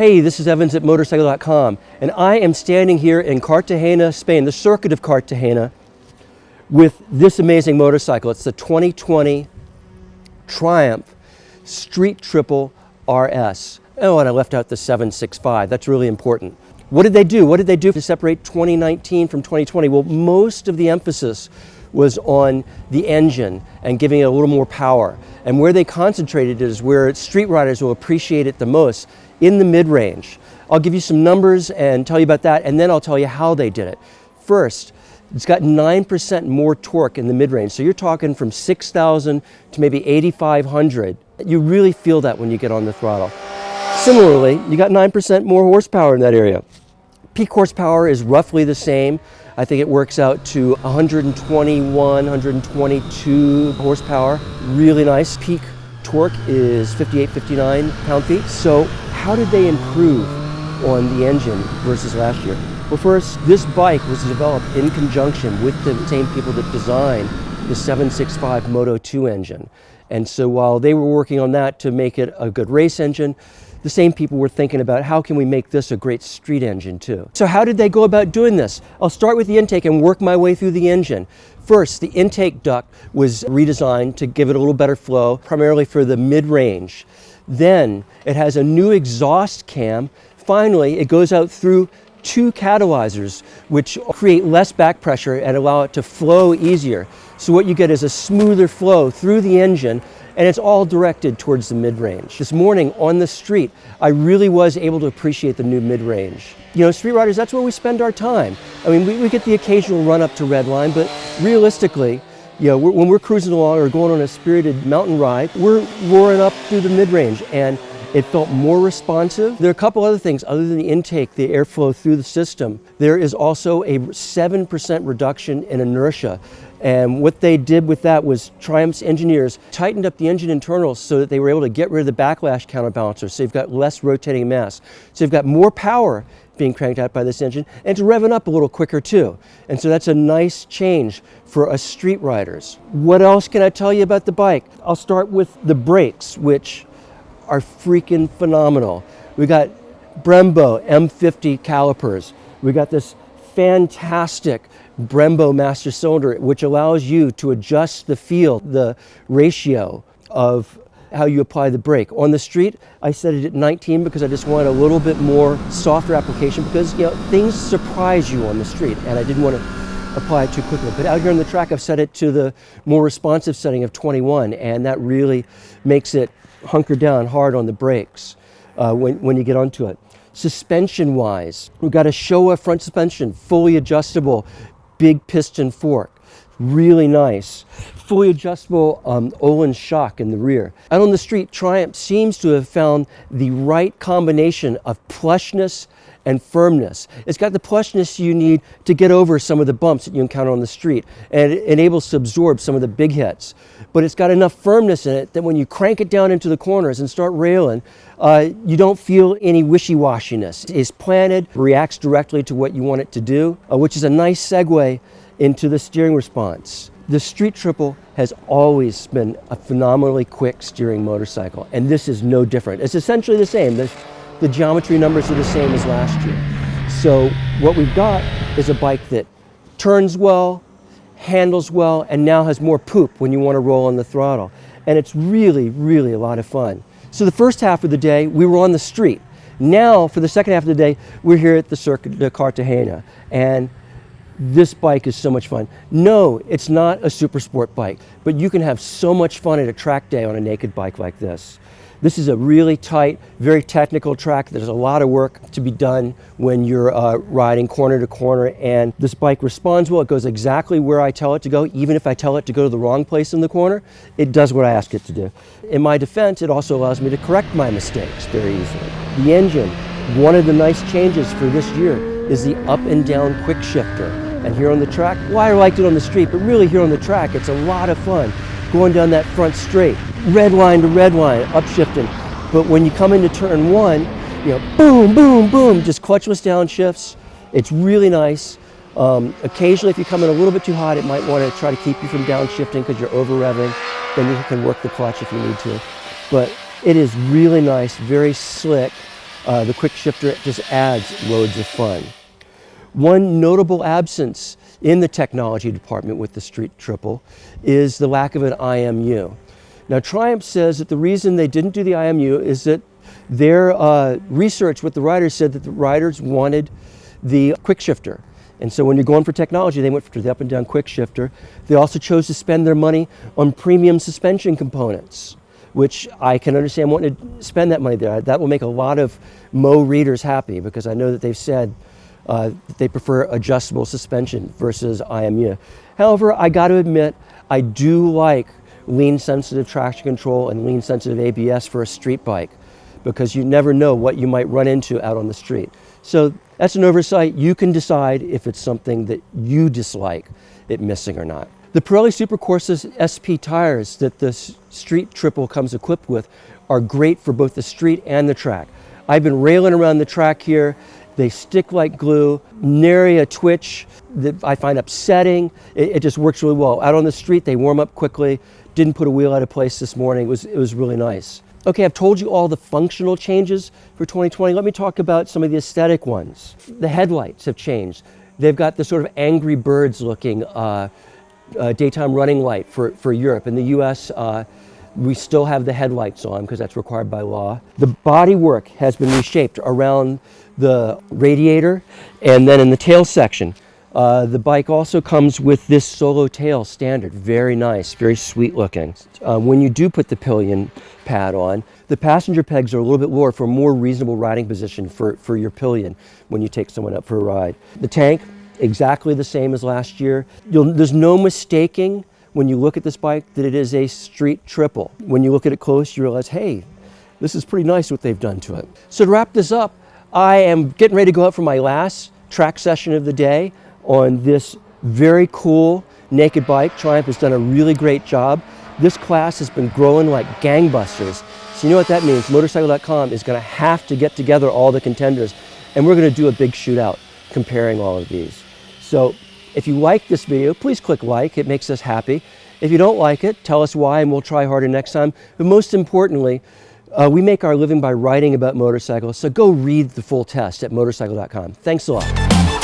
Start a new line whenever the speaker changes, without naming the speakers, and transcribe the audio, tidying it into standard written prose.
Hey, this is Evans at Motorcycle.com, and I am standing here in Cartagena, Spain, the circuit of Cartagena, with this amazing motorcycle. It's the 2020 Triumph Street Triple RS. Oh, and I left out the 765. That's really important. What did they do? What did they do to separate 2019 from 2020? Well, most of the emphasis was on the engine and giving it a little more power. And where they concentrated is where street riders will appreciate it the most, in the mid-range. I'll give you some numbers and tell you about that, and then I'll tell you how they did it. First, it's got 9% more torque in the mid-range. So you're talking from 6,000 to maybe 8,500. You really feel that when you get on the throttle. Similarly, you got 9% more horsepower in that area. Peak horsepower is roughly the same. I think it works out to 121, 122 horsepower. Really nice. Peak torque is 58, 59 pound-feet. So how did they improve on the engine versus last year? Well, first, this bike was developed in conjunction with the same people that designed the 765 Moto 2 engine. And so while they were working on that to make it a good race engine, the same people were thinking about how can we make this a great street engine too. So how did they go about doing this? I'll start with the intake and work my way through the engine. First, the intake duct was redesigned to give it a little better flow, primarily for the mid-range. Then it has a new exhaust cam. Finally, it goes out through two catalyzers, which create less back pressure and allow it to flow easier. So what you get is a smoother flow through the engine, and it's all directed towards the mid-range. This morning on the street, I really was able to appreciate the new mid-range. You know, street riders, that's where we spend our time. I mean, we get the occasional run up to red line, but realistically, you know, when we're cruising along or going on a spirited mountain ride, we're roaring up through the mid-range, and it felt more responsive. There are a couple other things other than the intake, the airflow through the system. There is also a 7% reduction in inertia. And what they did with that was Triumph's engineers tightened up the engine internals so that they were able to get rid of the backlash counterbalancer, so you've got less rotating mass. So you've got more power being cranked out by this engine, and it's revving up a little quicker too. And so that's a nice change for us street riders. What else can I tell you about the bike? I'll start with the brakes, which are freaking phenomenal. We got Brembo M50 calipers. We got this fantastic Brembo master cylinder, which allows you to adjust the feel, the ratio of how you apply the brake. On the street, I set it at 19 because I just wanted a little bit more softer application because, you know, things surprise you on the street and I didn't want to apply it too quickly. But out here on the track, I've set it to the more responsive setting of 21, and that really makes it hunker down hard on the brakes when you get onto it. Suspension-wise, we've got a Showa front suspension, fully adjustable, big piston fork, really nice. Fully adjustable Öhlins shock in the rear. Out on the street, Triumph seems to have found the right combination of plushness and firmness. It's got the plushness you need to get over some of the bumps that you encounter on the street, and it enables to absorb some of the big hits. But it's got enough firmness in it that when you crank it down into the corners and start railing, you don't feel any wishy-washiness. It's planted, reacts directly to what you want it to do, which is a nice segue into the steering response. The Street Triple has always been a phenomenally quick steering motorcycle, and this is no different. It's essentially the same. The geometry numbers are the same as last year. So what we've got is a bike that turns well, handles well, and now has more poop when you want to roll on the throttle. And it's really, really a lot of fun. So the first half of the day, we were on the street. Now, for the second half of the day, we're here at the Circuit de Cartagena. And this bike is so much fun. No, it's not a super sport bike, but you can have so much fun at a track day on a naked bike like this. This is a really tight, very technical track. There's a lot of work to be done when you're riding corner to corner, and this bike responds well. It goes exactly where I tell it to go. Even if I tell it to go to the wrong place in the corner, it does what I ask it to do. In my defense, it also allows me to correct my mistakes very easily. The engine, one of the nice changes for this year is the up and down quick shifter. And here on the track, well, I liked it on the street, but really here on the track, it's a lot of fun going down that front straight, red line to red line, upshifting. But when you come into turn one, you know, boom, boom, boom, just clutchless downshifts. It's really nice. Occasionally, if you come in a little bit too hot, it might want to try to keep you from downshifting because you're over revving. Then you can work the clutch if you need to. But it is really nice, very slick, The quick shifter just adds loads of fun. One notable absence in the technology department with the Street Triple is the lack of an IMU. Now Triumph says that the reason they didn't do the IMU is that their research with the riders said that the riders wanted the quick shifter. And so when you're going for technology, they went for the up and down quick shifter. They also chose to spend their money on premium suspension components, which I can understand wanting to spend that money there. That will make a lot of Mo readers happy, because I know that they've said that they prefer adjustable suspension versus IMU. However, I got to admit, I do like lean sensitive traction control and lean sensitive ABS for a street bike, because you never know what you might run into out on the street. So that's an oversight. You can decide if it's something that you dislike it missing or not. The Pirelli Supercorsa SP tires that the Street Triple comes equipped with are great for both the street and the track. I've been railing around the track here. They stick like glue, nary a twitch that I find upsetting. It just works really well. Out on the street, they warm up quickly. Didn't put a wheel out of place this morning. It was really nice. Okay, I've told you all the functional changes for 2020. Let me talk about some of the aesthetic ones. The headlights have changed. They've got the sort of Angry Birds looking daytime running light for Europe. In the US, we still have the headlights on because that's required by law. The bodywork has been reshaped around the radiator and then in the tail section. The bike also comes with this solo tail standard. Very nice, very sweet looking. When you do put the pillion pad on, the passenger pegs are a little bit lower for a more reasonable riding position for your pillion when you take someone up for a ride. The tank, exactly the same as last year. There's no mistaking when you look at this bike that it is a Street Triple. When you look at it close, you realize, hey, this is pretty nice what they've done to it. So to wrap this up, I am getting ready to go out for my last track session of the day on this very cool naked bike. Triumph has done a really great job. This class has been growing like gangbusters. So you know what that means. Motorcycle.com is going to have to get together all the contenders, and we're going to do a big shootout comparing all of these. So if you like this video, please click like. It makes us happy. If you don't like it, tell us why and we'll try harder next time. But most importantly, we make our living by writing about motorcycles, so go read the full test at Motorcycle.com. Thanks a lot.